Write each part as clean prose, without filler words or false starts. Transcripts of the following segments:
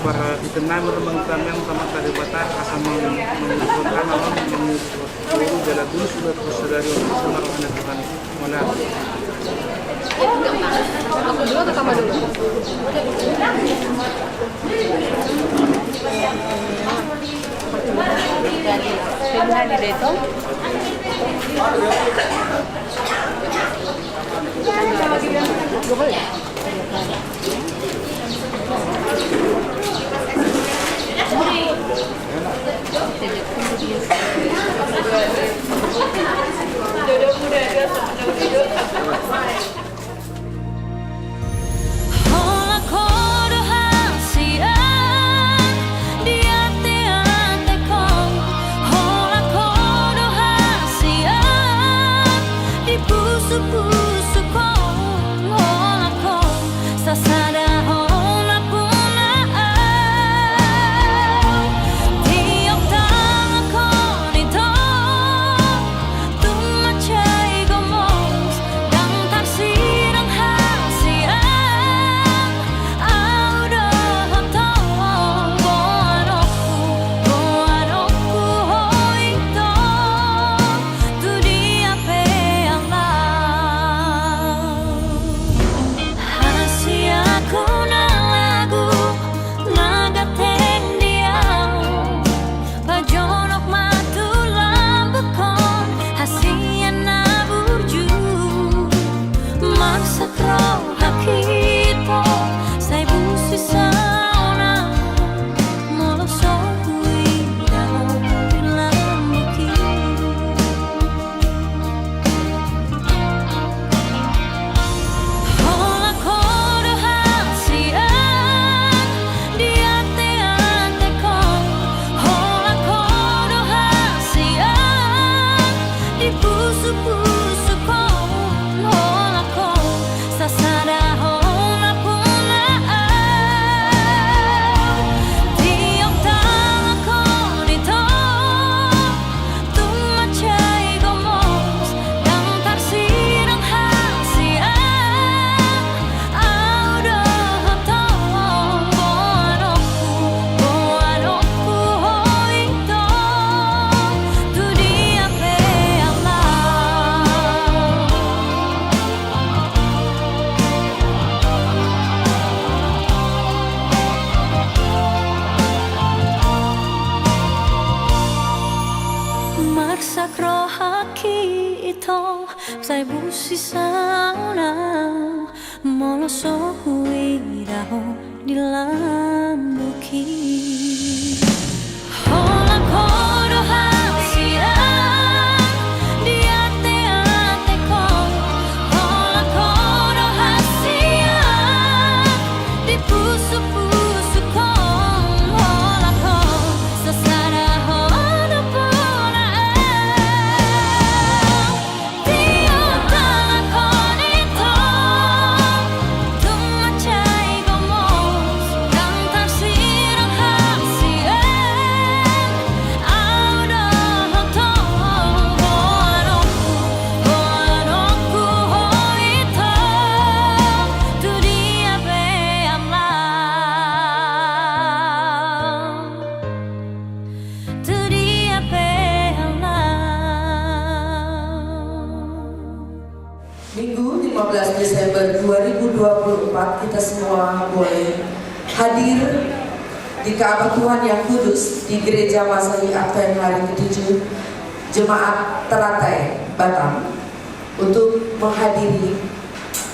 para ditenang teman-teman sama tadi batar asal mengusulkan alam mengusulkan jalan dulu sudah dari sama rohnya Tuhan mulai. Aku dulu atau kamu dulu? Dari Deto. Sai busi sauna moloso huiraho di lambuki hola kodo hasia di ate ate ko hola kodo hasia di pusu pusu ko hola ko sasara hono pona see kita semua boleh hadir di Ka'bah Tuhan yang kudus di Gereja Masahi Advent hari ke-7 Jemaat Teratai Batam untuk menghadiri,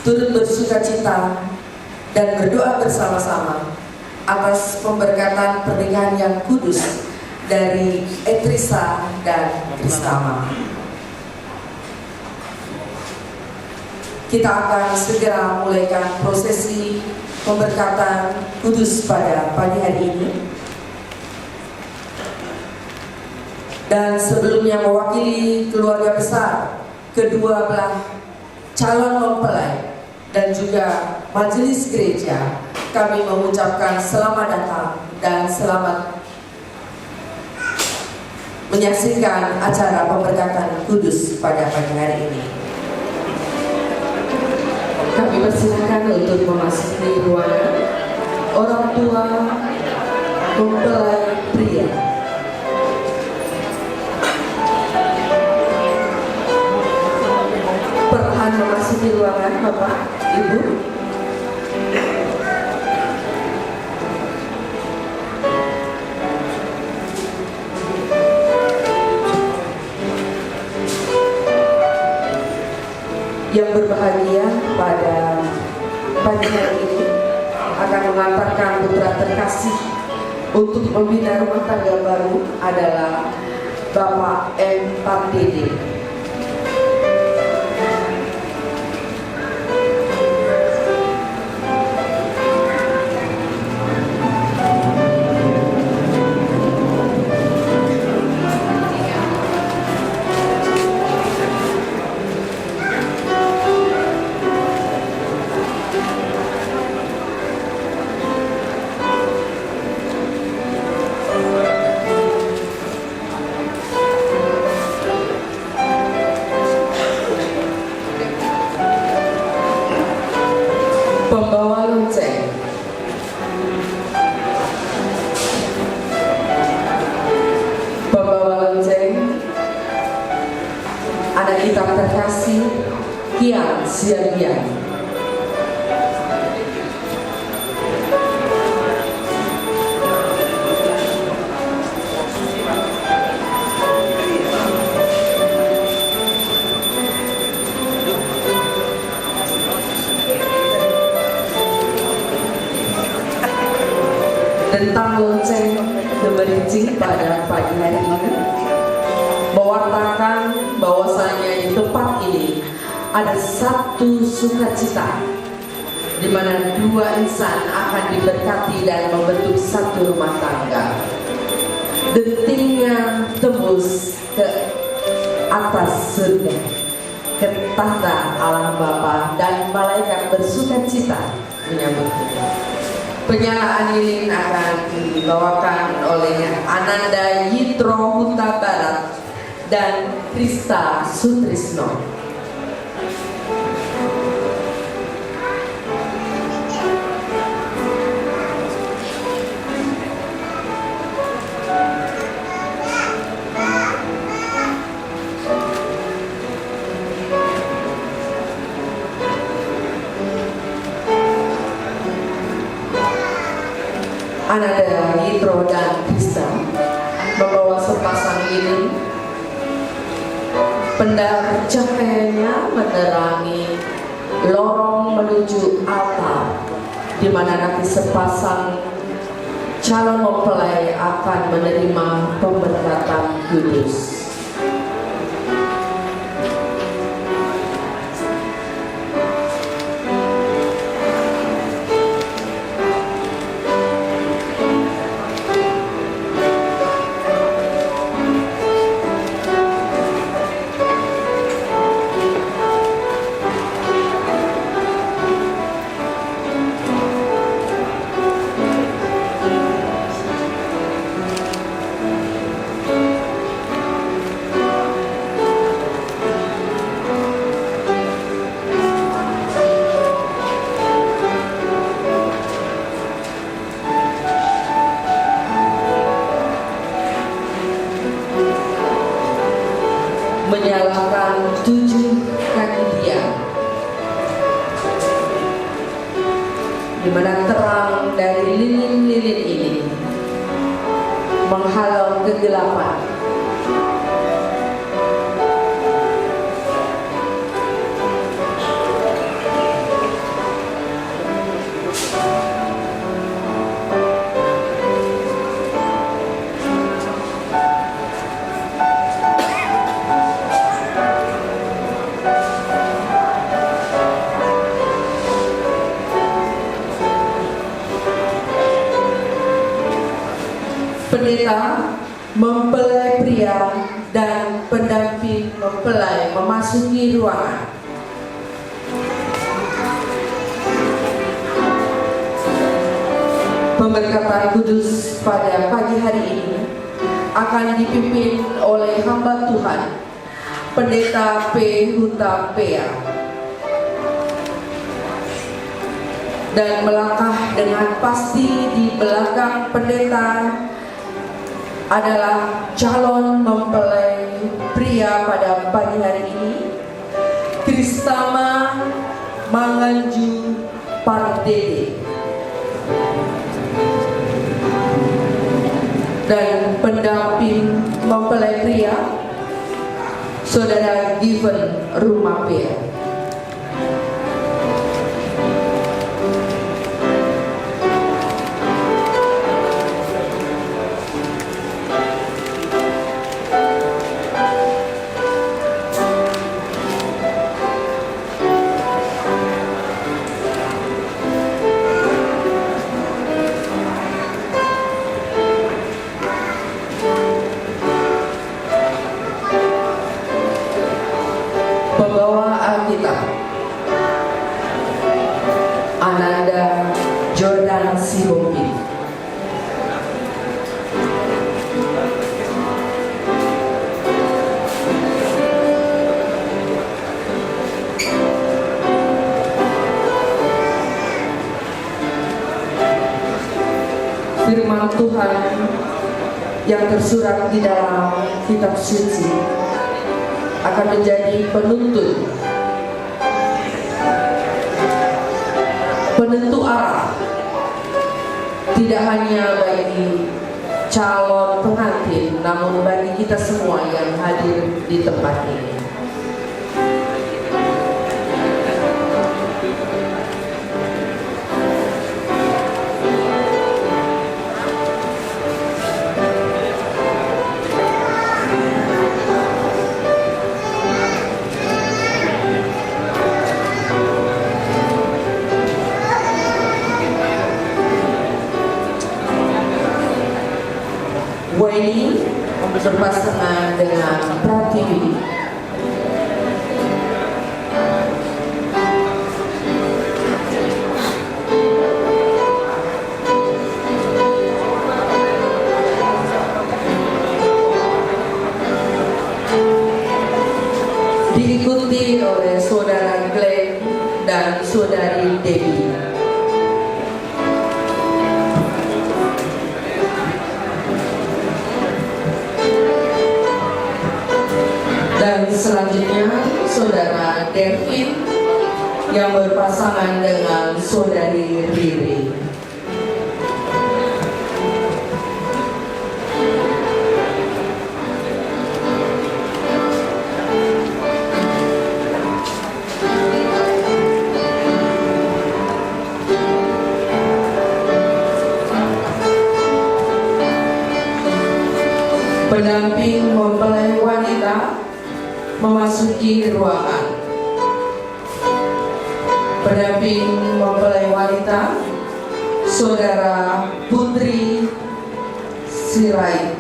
turut bersuka cita dan berdoa bersama-sama atas pemberkatan pernikahan yang kudus dari Etrisa dan Kristama. Kita akan segera mulaikan prosesi pemberkatan kudus pada pagi hari ini. Dan sebelumnya mewakili keluarga besar kedua belah calon mempelai dan juga majelis gereja, kami mengucapkan selamat datang dan selamat menyaksikan acara pemberkatan kudus pada pagi hari ini. Kami persilakan untuk memasuki ruangan orang tua mempelai pria. Perlahan memasuki ruangan Bapak, Ibu. Yang berbahagia pada pagi hari ini akan mengantarkan putra terkasih untuk membina rumah tangga baru adalah Bapak M. Pardede. Pembawa lonceng. Pembawa lonceng anak kita terkasih Kian Siagian. Tentang lonceng gemerincing pada pagi hari ini mewartakan bahwasanya di tempat ini ada satu sukacita di mana dua insan akan diberkati dan membentuk satu rumah tangga. Dentingnya tembus ke atas surga, ke tahta Allah Bapa, dan malaikat bersukacita menyambutnya. Penyalaan lilin akan dibawakan oleh Ananda Yitro Huta Barat dan Krista Sutrisno. Ananda Yitro dan Krista membawa sepasang lilin. Pendar cahayanya menerangi lorong menuju altar, di mana nanti sepasang calon mempelai akan menerima pemberkatan kudus. mana terang dari lilin-lilin ini menghalau kegelapan. Pendeta mempelai pria dan pendamping mempelai memasuki ruangan. Pemberkatan kudus pada pagi hari ini akan dipimpin oleh hamba Tuhan, Pendeta P. Huta Pea, dan melangkah dengan pasti di belakang pendeta adalah calon mempelai pria pada pagi hari ini, Kristama Manganju Pardede, dan pendamping mempelai pria, Saudara Given Rumapia. Pembawa Alkitab Ananda Jordan Sihombing. Firman Tuhan yang tersurat di dalam kitab suci akan menjadi penentu arah, tidak hanya bagi calon pengantin, namun bagi kita semua yang hadir di tempat ini. Waini berpasangan dengan Pratiwi. Diikuti oleh Saudara Glenn dan Saudari Debbie. Dan selanjutnya Saudara Devin yang berpasangan dengan Saudari Riri. Pendamping mempelai wanita memasuki ruangan. Pendamping mempelai wanita, Saudara Putri Sirait.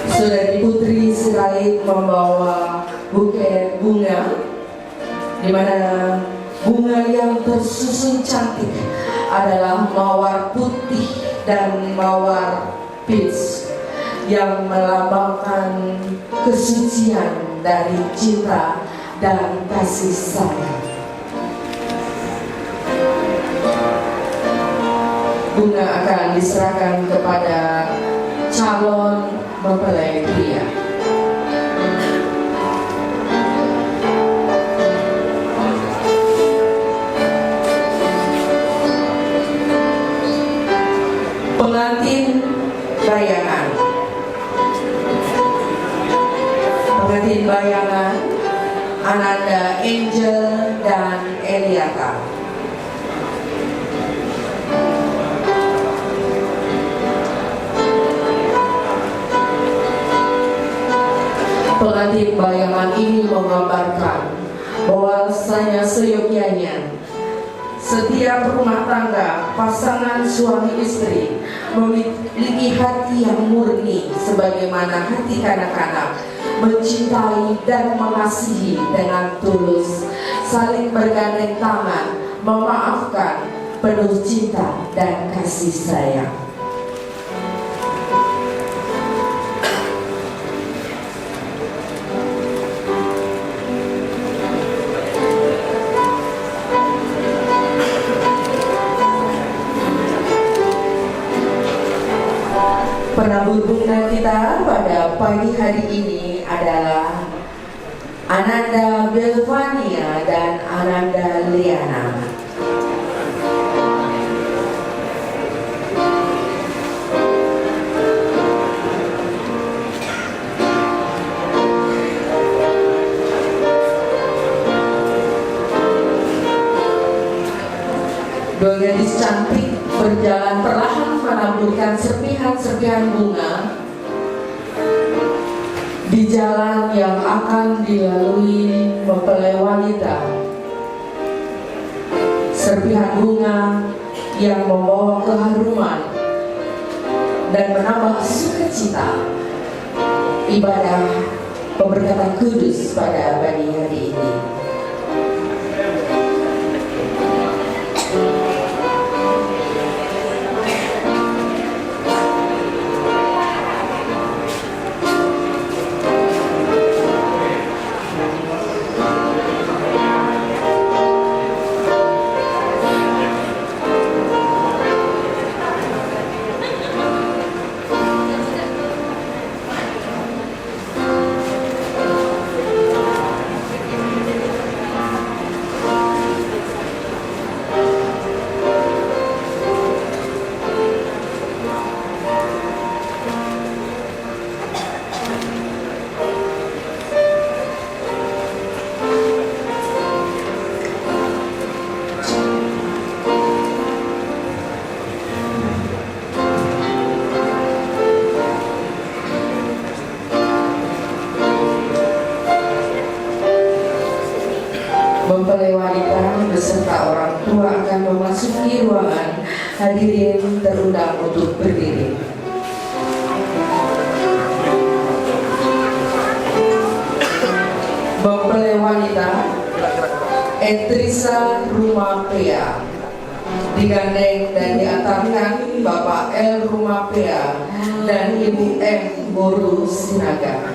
Saudari Putri Sirait membawa buket bunga, di mana bunga yang tersusun cantik adalah mawar putih dan mawar peach yang melambangkan kesucian dari cinta dan kasih sayang. Bunga akan diserahkan kepada calon mempelai pria. pengantin bayangan. Pengantin bayangan Ananda Angel dan Eliata. Pengantin bayangan ini menggambarkan bahwasanya seyogyanya setiap rumah tangga pasangan suami istri memiliki hati yang murni sebagaimana hati kanak-kanak, mencintai dan mengasihi dengan tulus, saling bergandeng tangan, memaafkan, penuh cinta dan kasih sayang. Penabur bunga kita pada pagi hari ini adalah Ananda Belvania dan Ananda Liana. Dua gadis cantik berjalan perlahan menaburkan serpihan-serpihan bunga di jalan yang akan dilalui mempelai wanita. Serpihan bunga yang membawa keharuman dan menambah sukacita ibadah pemberkatan kudus pada pagi hari ini. Mempelai wanita beserta orang tua akan memasuki ruangan. Hadirin terundang untuk berdiri. Mempelai wanita Etrisa Rumapea digandeng dan diantarkan Bapak L. Rumapea dan Ibu M. Guru Sinaga.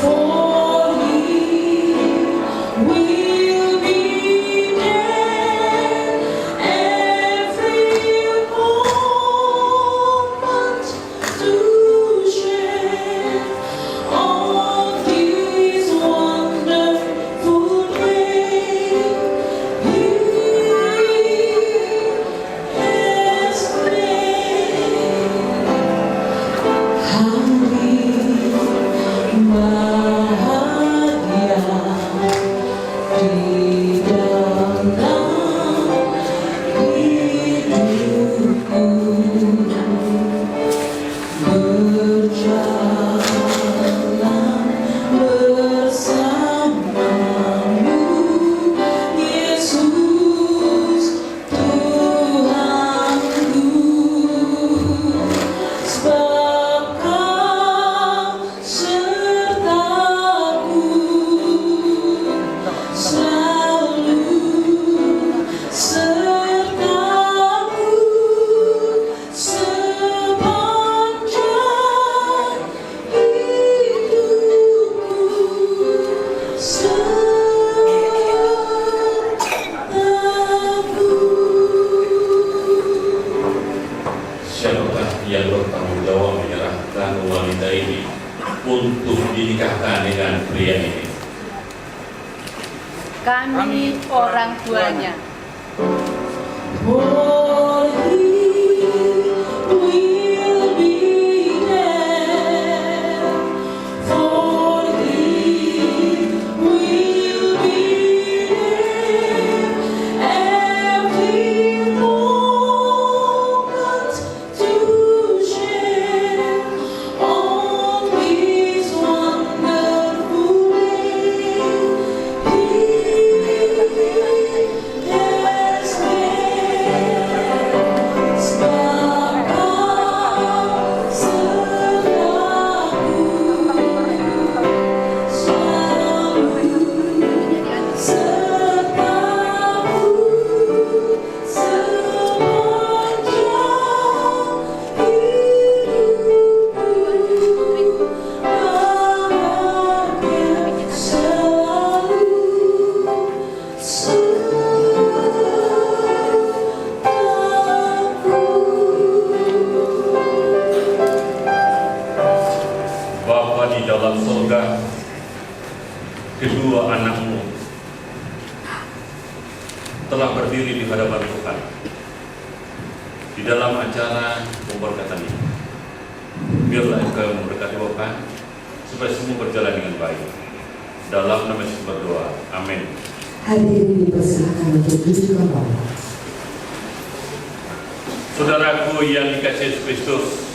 For kami orang tuanya. For He will be there. For He will be there. Every moment to share on His wonderful way. He has Bapa di dalam surga, kedua anakmu telah berdiri di hadapan Tuhan di dalam acara pemberkatan ini. Biarlah Engkau memberkati Bapa supaya semua berjalan dengan baik. Dalam nama Yesus berdoa. Amin. Hadirin dipersilakan untuk duduk kembali. Saudaraku yang dikasihi Yesus Kristus,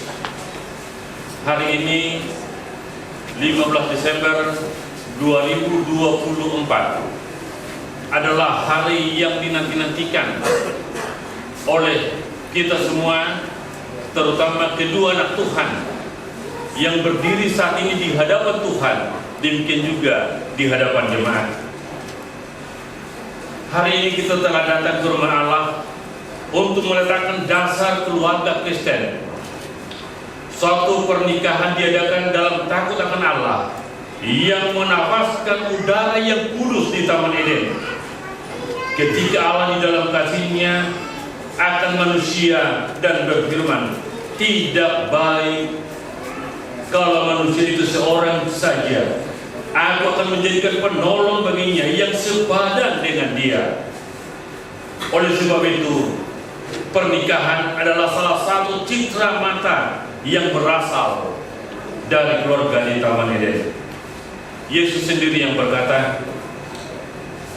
hari ini 15 Desember 2024 adalah hari yang dinanti-nantikan oleh kita semua, terutama kedua anak Tuhan yang berdiri saat ini di hadapan Tuhan, demikian juga di hadapan jemaat. Hari ini kita telah datang ke rumah Allah untuk meletakkan dasar keluarga Kristen. Suatu pernikahan diadakan dalam takut akan Allah yang menafaskan udara yang kudus di Taman Eden. Ketika Allah di dalam kasih-Nya akan manusia dan berfirman, tidak baik kalau manusia itu seorang saja. Aku akan menjadikan penolong baginya yang sepadan dengan dia. Oleh sebab itu, pernikahan adalah salah satu citra mata yang berasal dari keluarga di Taman Eden. Yesus sendiri yang berkata,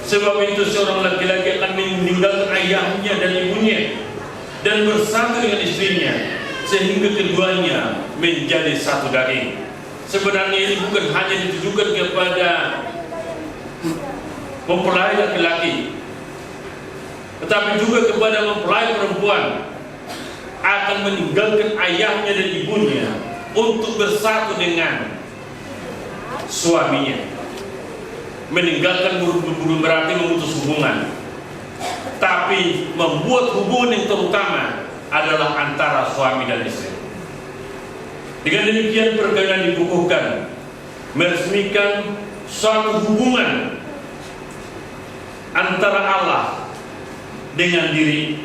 sebab itu seorang laki-laki akan meninggalkan ayahnya dan ibunya dan bersatu dengan istrinya sehingga keduanya menjadi satu daging. Sebenarnya ini bukan hanya ditujukan kepada mempelai laki-laki, tetapi juga kepada mempelai perempuan, akan meninggalkan ayahnya dan ibunya untuk bersatu dengan suaminya. Meninggalkan bukan berarti memutus hubungan, tapi membuat hubungan yang terutama adalah antara suami dan istri. Dengan demikian perkawinan dikukuhkan, meresmikan suatu hubungan antara Allah dengan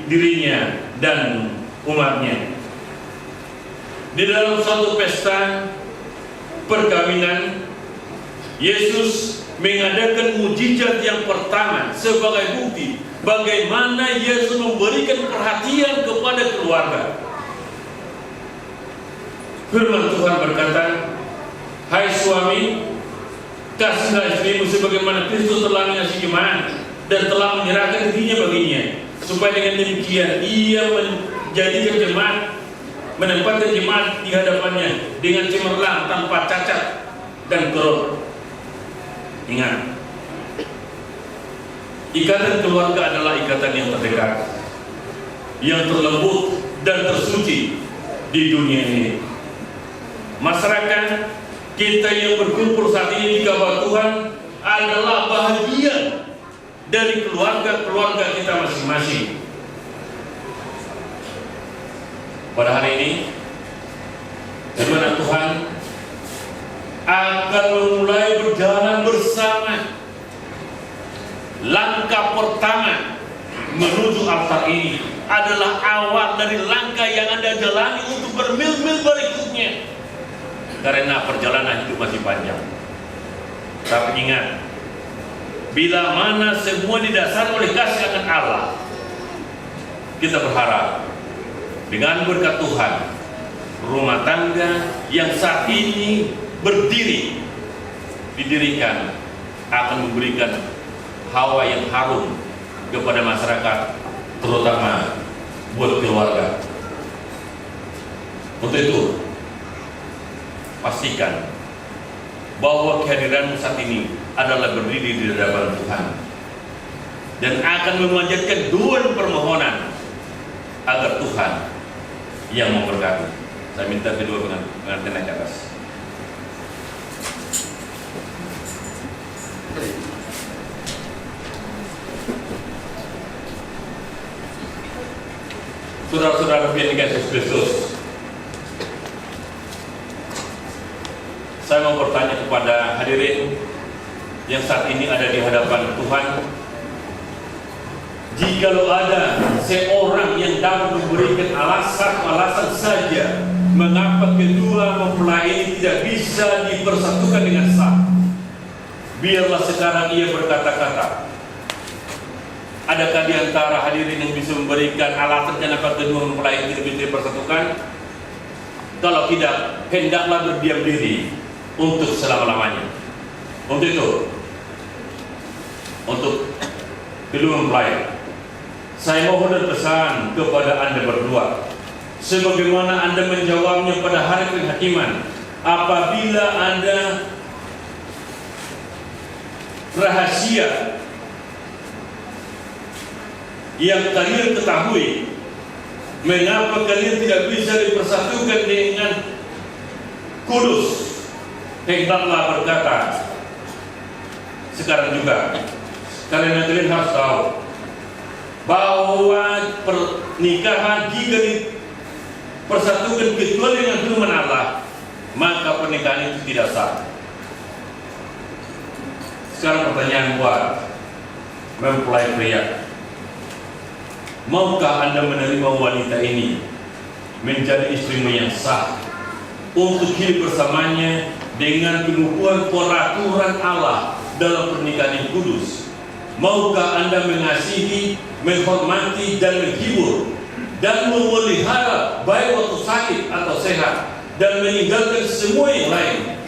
dirinya dan umatnya. Di dalam suatu pesta perkawinan, Yesus mengadakan mujizat yang pertama sebagai bukti bagaimana Yesus memberikan perhatian kepada keluarga. Firman Tuhan berkata, hai suami, kasihlah istrimu sebagaimana Kristus telah mengasihi jemaat dan telah menyerahkan dirinya baginya, supaya dengan demikian ia menjadikan jemaat, menempatkan jemaat di hadapannya dengan cemerlang, tanpa cacat dan kotor. Ingat, ikatan keluarga adalah ikatan yang terdekat, yang terlembut dan tersuci di dunia ini. Masyarakat kita yang berkumpul saat ini di kabar Tuhan adalah bahagian dari keluarga-keluarga kita masing-masing. Pada hari ini, firman Tuhan akan memulai berjalan bersama. Langkah pertama menuju altar ini adalah awal dari langkah yang Anda jalani untuk bermil-mil berikutnya. Karena perjalanan hidup masih panjang. Tapi ingat, bila mana semua didasari oleh kasih akan Allah. Kita berharap dengan berkat Tuhan, rumah tangga yang saat ini didirikan akan memberikan hawa yang harum kepada masyarakat, terutama buat keluarga. Untuk itu, pastikan bahwa kehadiranmu saat ini adalah berdiri di hadapan Tuhan dan akan memanjatkan dua permohonan agar Tuhan yang memberkati. Saya minta kedua pengantin naik ke atas. Saudara-saudara yang dikasihi Kristus, saya mau bertanya kepada hadirin yang saat ini ada di hadapan Tuhan. Jikalau ada seorang yang dapat memberikan alasan saja mengapa kedua mempelai ini tidak bisa dipersatukan dengan sah, biarlah sekarang ia berkata-kata. Adakah di antara hadirin yang bisa memberikan alasan kenapa kedua mempelai ini tidak bisa dipersatukan? Kalau tidak, hendaklah berdiam diri untuk selama-lamanya. Untuk itu, untuk kedua mempelai, saya mohon dan pesan kepada Anda berdua, sebagaimana Anda menjawabnya pada hari penghakiman, apabila Anda rahasia yang kalian ketahui, mengapa kalian tidak bisa dipersatukan dengan kudus, hendaklah berkata sekarang juga. Karena kalian harus tahu bahwa pernikahan jika dipersatukan kecuali dengan firman Allah, maka pernikahan itu tidak sah. Sekarang pertanyaan buat mempelai pria, maukah Anda menerima wanita ini menjadi istrimu yang sah untuk hidup bersamanya dengan pengukuhan peraturan Allah dalam pernikahan yang kudus? Maukah Anda mengasihi, menghormati dan menghibur dan memelihara baik waktu sakit atau sehat dan meninggalkan semua yang lain,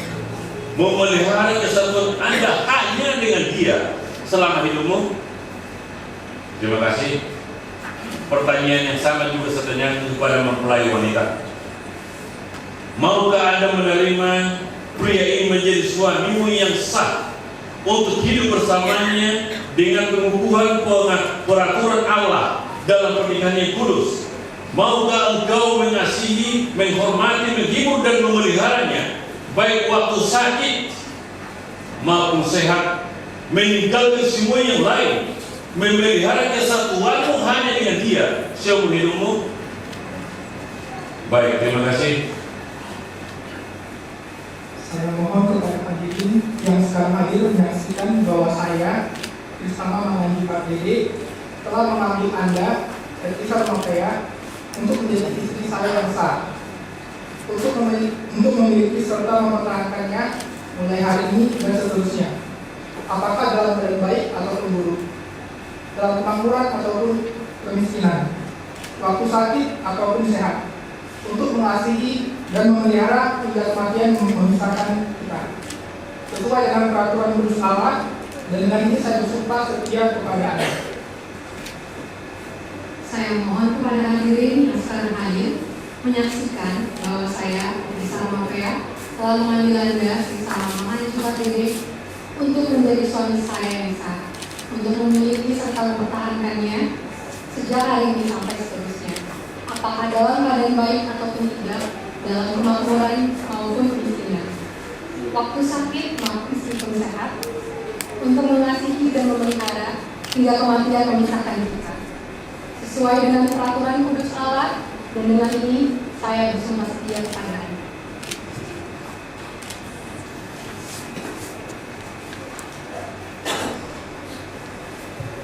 memelihara kesatuan Anda hanya dengan dia selama hidupmu? Terima kasih. Pertanyaan yang sama juga saya tanyakan kepada mempelai wanita. Maukah Anda menerima pria ini menjadi suamimu yang sah untuk hidup bersamanya dengan pengukuhan peraturan Allah dalam pernikahan yang kudus? Maukah engkau mengasihi, menghormati, menghibur dan memeliharanya baik waktu sakit maupun sehat, meninggalkan semua yang lain, memelihara kesatuanmu hanya dengan dia seumur hidupmu? Baik, terima kasih. Saya mohon kepada hadirin yang sekarang hadir menyaksikan bahwa saya bersama Manganji Pak Dede telah mengambil Anda dan Isa Mafea untuk menjadi istri saya yang sah, untuk memiliki serta mempertahankannya mulai hari ini dan seterusnya, apakah dalam keadaan baik ataupun buruk, dalam kemakmuran ataupun kemiskinan, waktu sakit ataupun sehat, untuk mengasihi dan memelihara hingga kematian memisahkan kita, sesuai dengan peraturan kudus Allah. Dan dengan ini saya bersumpah setia kepada Anda. Saya mohon kepada hadirin yang sekarang hadir menyaksikan bahwa saya, Isa Mafea, telah mengambil Anda, Isa Manganji Pak Dede, untuk menjadi suami saya yang sah, untuk memiliki serta mempertahankannya sejak hari ini sampai seterusnya, apakah dalam keadaan baik ataupun tidak, dalam kemakmuran maupun kemiskinan, waktu sakit maupun meskipun sehat, untuk mengasihi dan memelihara hingga kematian memisahkan kita, sesuai dengan peraturan kudus Allah. Dan dengan ini saya bersumpah setia kepada Anda.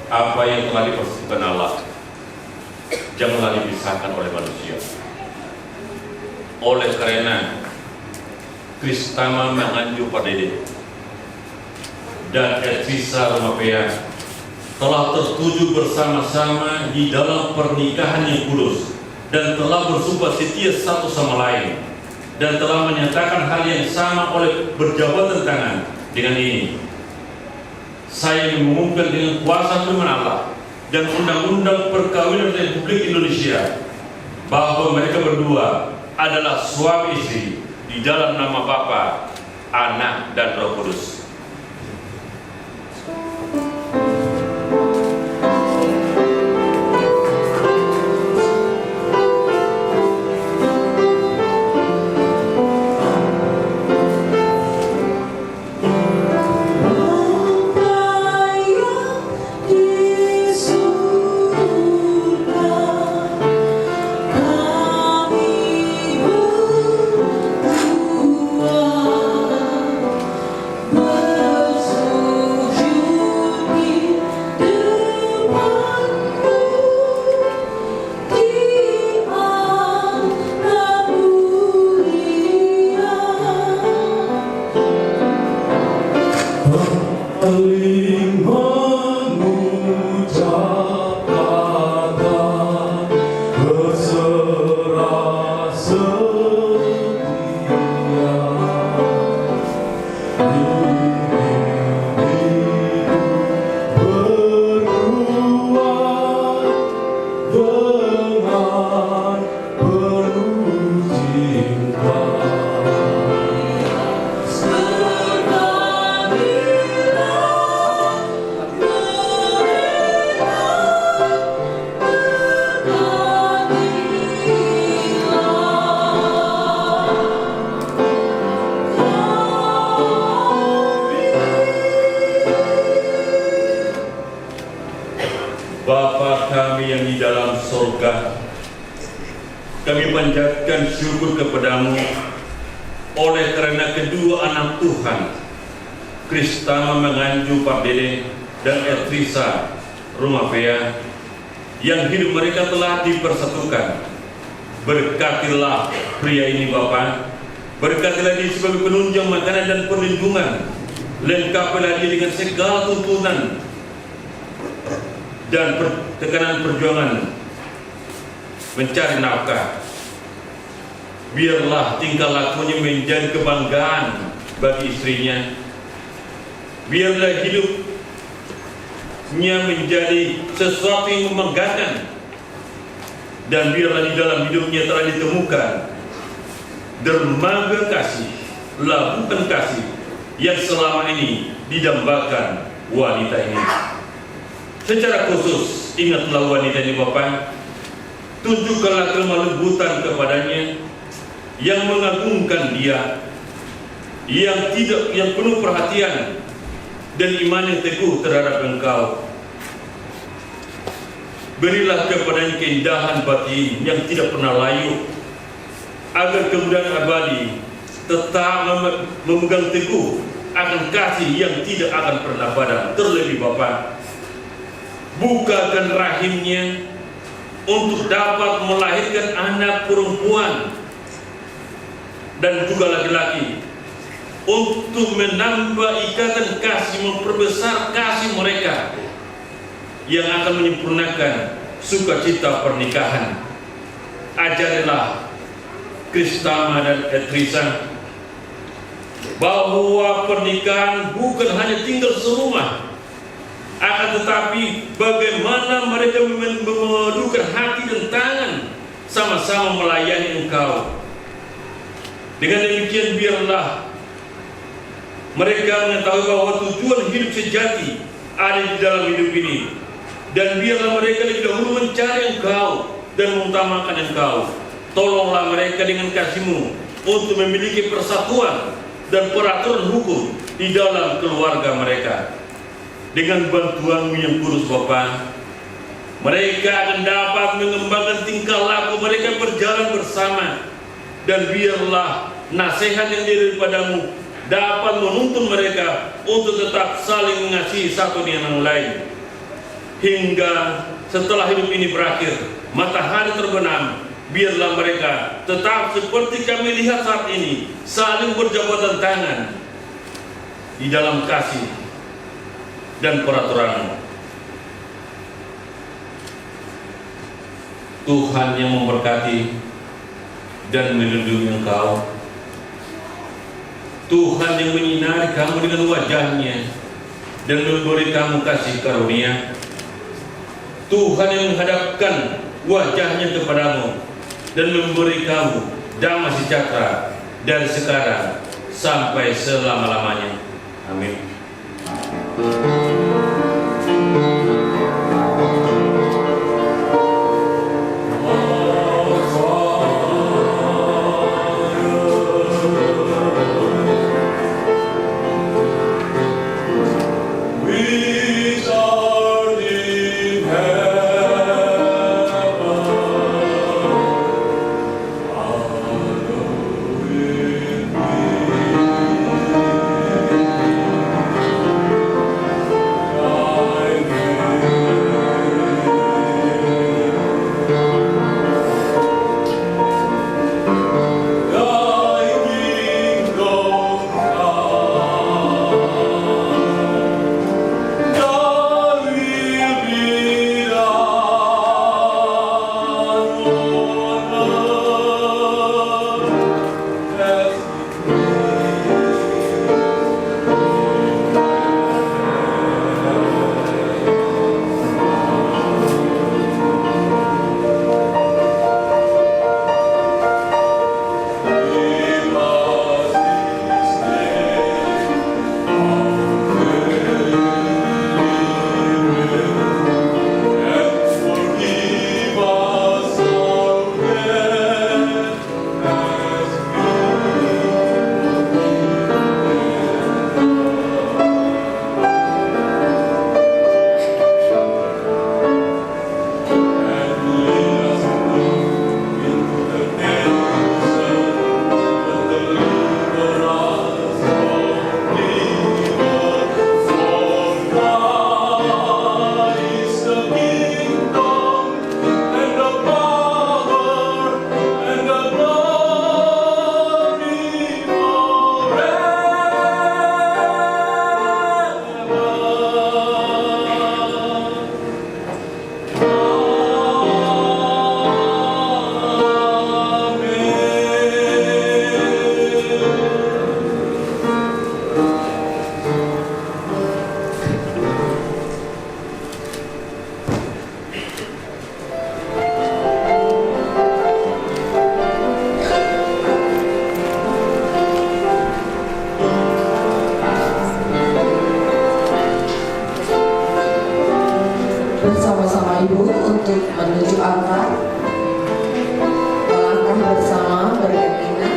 Apa yang telah dipersatukan Allah janganlah dipisahkan oleh manusia. Oleh karena Kristama Manganji Pak Dede dan Etrisa Rumapea telah tertuju bersama-sama di dalam pernikahan yang kudus dan telah bersumpah setia satu sama lain dan telah menyatakan hal yang sama oleh berjabatan tangan dengan ini. Saya mengumumkan dengan kuasa firman Allah dan undang-undang perkawinan Republik Indonesia bahwa mereka berdua adalah suami istri di dalam nama Bapa, Anak, dan Roh Kudus. Bapa kami yang di dalam surga, kami panjatkan syukur kepadamu oleh karena kedua anak Tuhan, Kristama Menganju Pardede dan Etrisa Rumapea, yang hidup mereka telah dipersatukan. Berkatilah pria ini Bapa, berkatilah dia sebagai penunjang makanan dan perlindungan, lengkapilah dia dengan segala tuntunan dan tekanan perjuangan mencari nafkah. Biarlah tingkah lakunya menjadi kebanggaan bagi istrinya. Biarlah hidupnya menjadi sesuatu yang membanggakan. Dan biarlah di dalam hidupnya telah ditemukan dermaga kasih, labuhan kasih yang selama ini didambakan wanita ini. Secara khusus, ingatlah wanita ini Bapa, tunjukkanlah kelembutan kepadanya, yang mengagungkan dia, yang penuh perhatian dan iman yang teguh terhadap Engkau. Berilah kepadanya keindahan batin yang tidak pernah layu, agar kemudian abadi tetap memegang teguh akan kasih yang tidak akan pernah padam. Terlebih Bapa, bukakan rahimnya untuk dapat melahirkan anak perempuan dan juga laki-laki, untuk menambah ikatan kasih, memperbesar kasih mereka yang akan menyempurnakan sukacita pernikahan. Ajarilah Kristama dan Etrisa bahwa pernikahan bukan hanya tinggal serumah, akan tetapi bagaimana mereka memadukan hati dan tangan sama-sama melayani Engkau. Dengan demikian biarlah mereka mengetahui bahwa tujuan hidup sejati ada di dalam hidup ini, dan biarlah mereka lebih dahulu mencari Engkau dan mengutamakan Engkau. Tolonglah mereka dengan kasih-Mu untuk memiliki persatuan dan peraturan hukum di dalam keluarga mereka. Dengan bantuan-Mu yang kudus Bapa, mereka akan dapat mengembangkan tingkah laku mereka berjalan bersama, dan biarlah nasihat yang daripada-Mu dapat menuntun mereka untuk tetap saling mengasihi satu dengan yang lain, hingga setelah hidup ini berakhir, matahari terbenam, biarlah mereka tetap seperti kami lihat saat ini, saling berjabatan tangan di dalam kasih dan peraturan. Tuhan yang memberkati dan melindungi engkau. Tuhan yang menyinari kamu dengan wajah-Nya dan memberi kamu kasih karunia. Tuhan yang menghadapkan wajah-Nya kepadamu dan memberi kamu damai sejahtera dari sekarang sampai selama-lamanya. Amin. Bersama-sama Ibu untuk menuju altar, melangkah bersama beriringan.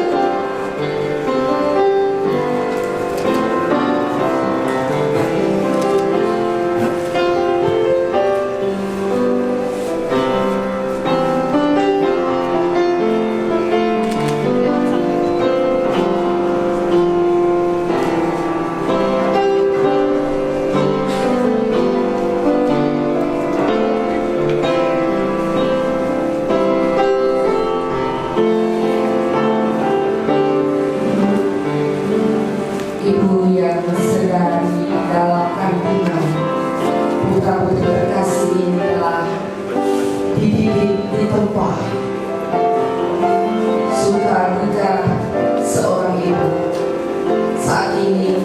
Ibu yang sedang dalam kandungan, putra-putri terkasih ini telah dididik di tempat suka duka seorang ibu. Saat ini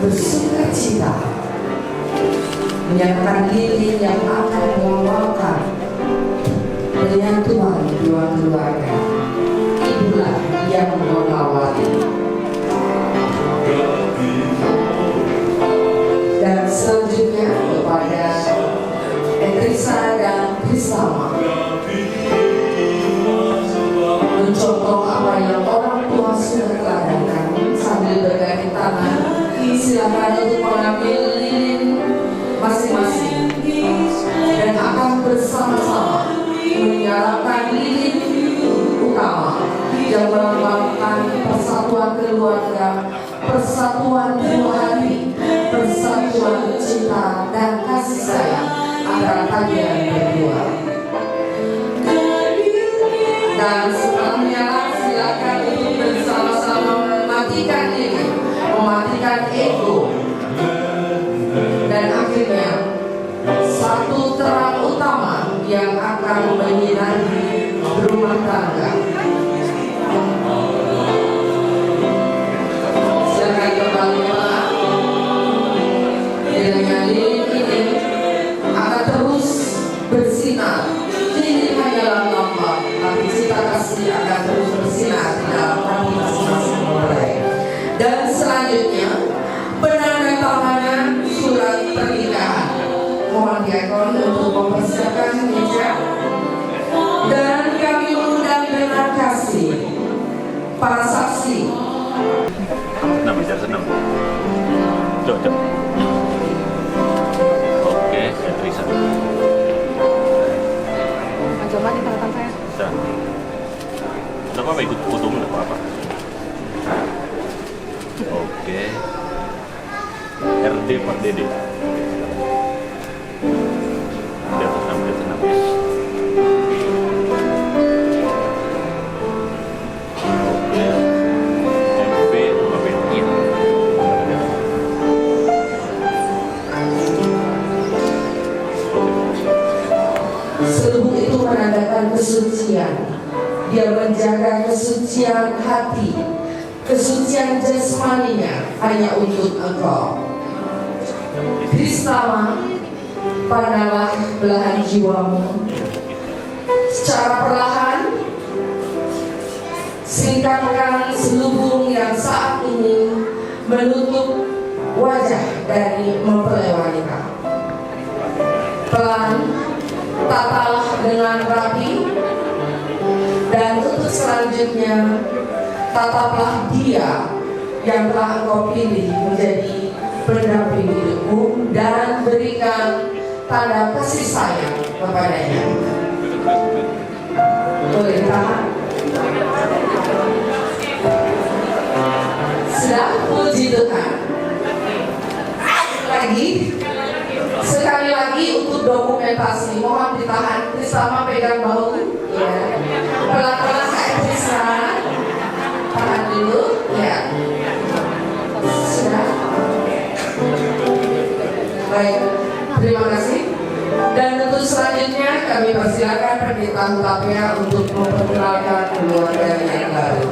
bersuka cita menyatakan lilin yang akan melambangkan penyatuan dua keluarga. Ibulah yang mengawali. Dan selanjutnya kepada Etrisa dan Krisama mencontoh apa yang orang tua sudah teladankan sambil bergandengan tangan. Silakan untuk mengambil lilin masing-masing dan akan bersama-sama menyalakan lilin utama yang melambangkan persatuan keluarga, persatuan dua hati, persatuan cinta dan kasih sayang antara kalian berdua. Dan setelah menyala, silakan untuk bersama-sama mematikan ego dan akhirnya akan menyinari rumah tangga. Silakan kembali Pak. Kiranya lilin ini akan terus bersinar. Lilin hanyalah lambang, tapi cita kasih akan terus bersinar di dalam hati masing-masing orang. Dan selanjutnya penandatanganan surat pernikahan. Mohon diakon untuk mempersiapkan meja. Dan kami mengundang dengan kasih para saksi. Senam, bicara senam. Cocok. Oke, Trisa. Coba di tangan saya. Bisa. Tidak apa-apa, ikut foto tidak apa-apa. Oke. RD per DD. Di atas nama, di atas nama ya. Oke. MP 5B. Iya. Selubung itu menandakan kesucian. Dia menjaga kesucian hati, kesucian jasmaninya hanya untuk Engkau. Kristama, pandanglah belahan jiwamu. Secara perlahan, singkatkan selubung yang saat ini menutup wajah dari mempelai wanita. Pelan, tatalah dengan rapi, dan untuk selanjutnya tataplah dia yang telah engkau pilih menjadi pendamping hidupmu dan berikan tanda kasih sayang kepadanya. Boleh tahan? Sudah, puji Tuhan. Lagi, sekali lagi untuk dokumentasi, mohon ditahan. Kristama pegang bahu, ya. Pelan-pelan Kak Krista, tahan dulu, ya. Sudah. Baik, terima kasih. Dan untuk selanjutnya kami persilakan Pendeta Hutapea untuk memperkenalkan keluarga yang baru.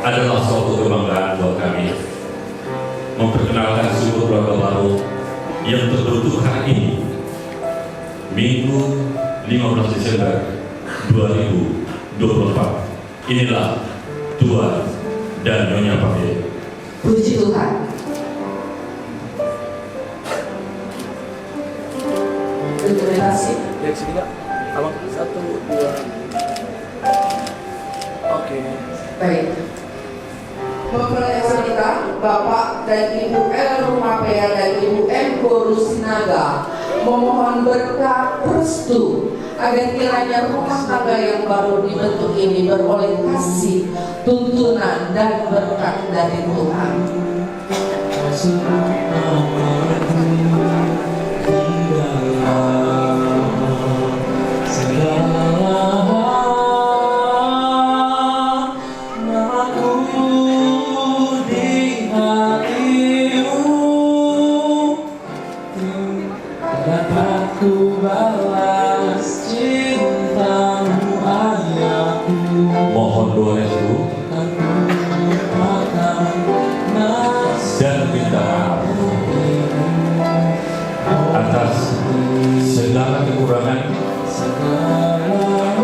Adalah suatu kebanggaan buat kami memperkenalkan sebuah keluarga baru yang terbentuk hari ini, Minggu 15 Desember 2024. Inilah Tuan dan Nyonya Papi. Puji Tuhan. Dokumentasi. Dari sini Kak, abang 1, 2. Oke. Baik. Mempelai wanita, Bapak dan Ibu L. Rumapea dan Ibu M. Borusinaga memohon berkat restu agar kiranya rumah tangga yang baru dibentuk ini beroleh kasih, tuntunan dan berkat dari Tuhan. Mohon doa restu dan minta maaf atas segala kekurangan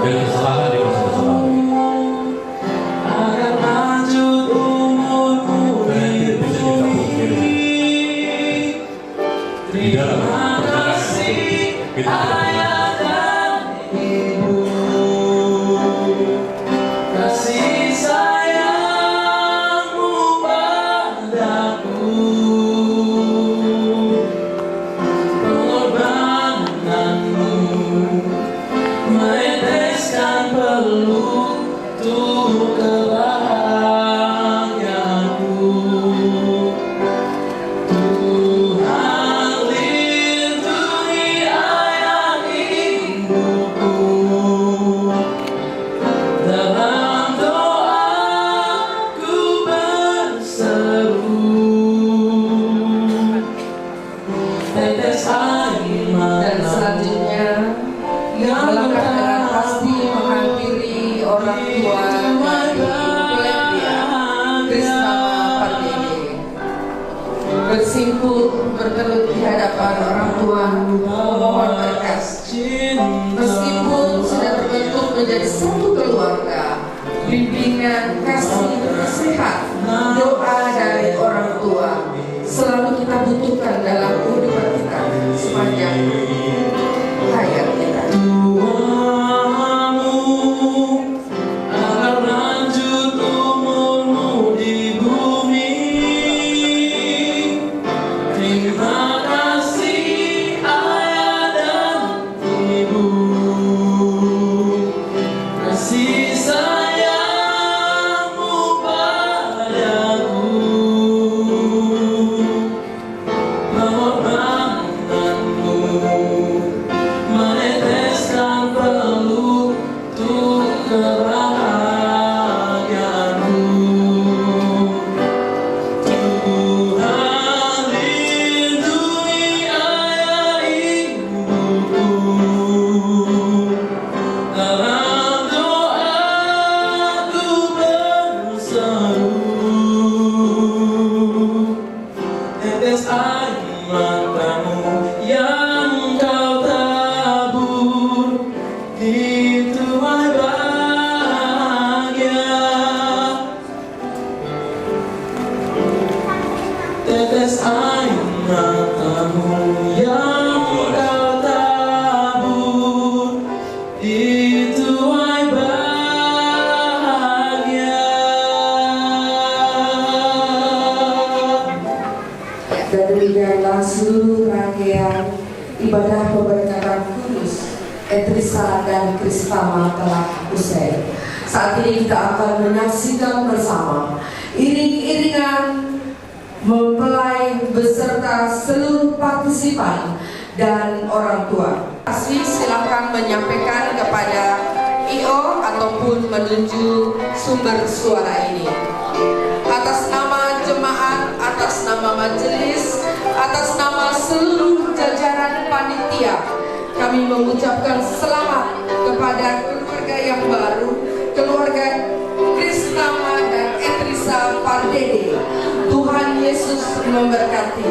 dan kesalahan di masa lalu. Dan tidak bisa kita pungkiri di dalam perjalanan kita tidak The untuk menjadi satu keluarga. Bimbingan, kasih, nasihat, doa dari orang tua selalu kita butuhkan dalam kehidupan kita sepanjang hayat kita. Tetes air matamu yang kau tabur di tuai bahagia. Dan demikianlah seluruh rangkaian ibadah pemberkatan kudus Etrisa dan Kristama telah usai. Saat ini kita akan menyaksikan bersama iring-iringan mempelai beserta seluruh partisipan dan orang tua. Asli silakan menyampaikan kepada IO ataupun menuju sumber suara ini. Atas nama jemaat, atas nama majelis, atas nama seluruh jajaran panitia, kami mengucapkan selamat kepada keluarga yang baru, keluarga Kristama dan Etrisa Pardede. Tuhan Yesus memberkati.